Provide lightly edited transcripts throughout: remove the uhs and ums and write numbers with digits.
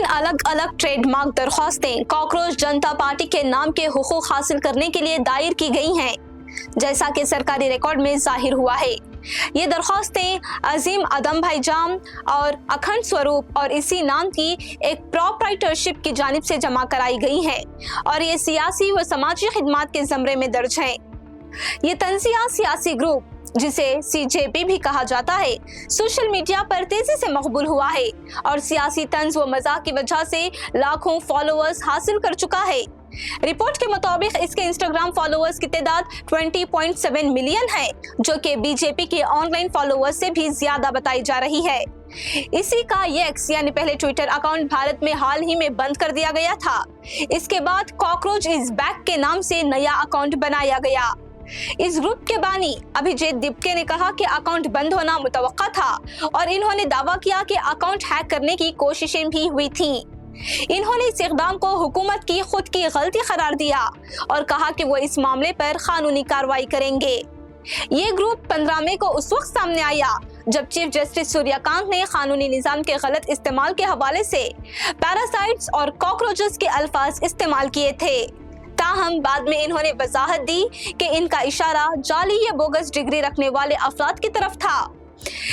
तीन अलग अलग ट्रेडमार्क दरख्वास्तें कॉकरोच जनता पार्टी के नाम के हुकूक हासिल करने के लिए दायर की गई हैं, जैसा कि सरकारी रिकॉर्ड में जाहिर हुआ है। ये दरख्वास्तें अजीम आदम भाईजान और अखंड स्वरूप और इसी नाम की एक प्रोप्राइटरशिप की जानिब से जमा कराई गई हैं और ये सियासी व समाजी खिदमात के ज़मरे में दर्ज हैं। ये तंजिया सियासी ग्रुप, जिसे CJP भी कहा जाता है, सोशल मीडिया पर तेजी से मकबूल हुआ है और सियासी तंज व मजाक की वजह से लाखों फॉलोअर्स हासिल कर चुका है। रिपोर्ट के मुताबिक इसके इंस्टाग्राम फॉलोअर्स की तादाद 20.7 मिलियन है, जो कि बीजेपी के ऑनलाइन फॉलोअर्स से भी ज्यादा बताई जा रही है। इसी का एक्स यानी पहले ट्विटर अकाउंट भारत में हाल ही में बंद कर दिया गया था। इसके बाद कॉकरोच इज बैक के नाम से नया अकाउंट बनाया गया। इस ग्रुप के बानी अभिजीत दीपके ने कहा कि अकाउंट बंद होना मुतवक्का था और इन्होंने दावा किया कि अकाउंट हैक करने की कोशिशें भी हुई थीं। इन्होंने इस इक़दाम को हुकूमत की खुद की गलती करार दिया और कहा कि वो इस मामले पर कानूनी कार्रवाई करेंगे। ये ग्रुप 15 मई को उस वक्त सामने आया जब चीफ जस्टिस सूर्यकांत ने कानूनी निजाम के गलत इस्तेमाल के हवाले से पैरासाइट्स और कॉकरोचेस के अल्फाज इस्तेमाल किए थे। ताहम बाद में इन्होंने वजाहत दी कि इनका इशारा जाली या बोगस डिग्री रखने वाले अफराद की तरफ था।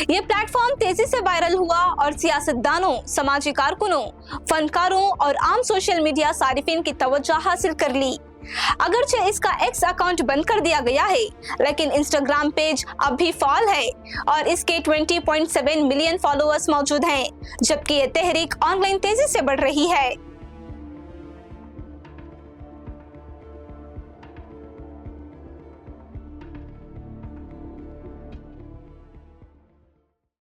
ये प्लेटफॉर्म तेजी से वायरल हुआ और सियासतदानों, समाजी कारकुनों, फनकारों और आम सोशल मीडिया सारिफिन की तवज्जो हासिल कर ली। अगरचे इसका एक्स अकाउंट बंद कर दिया गया है, लेकिन इंस्टाग्राम पेज अब भी फाल है और इसके 20.7 मिलियन फॉलोअर्स मौजूद हैं, जबकि ये तहरीक ऑनलाइन तेजी से बढ़ रही है।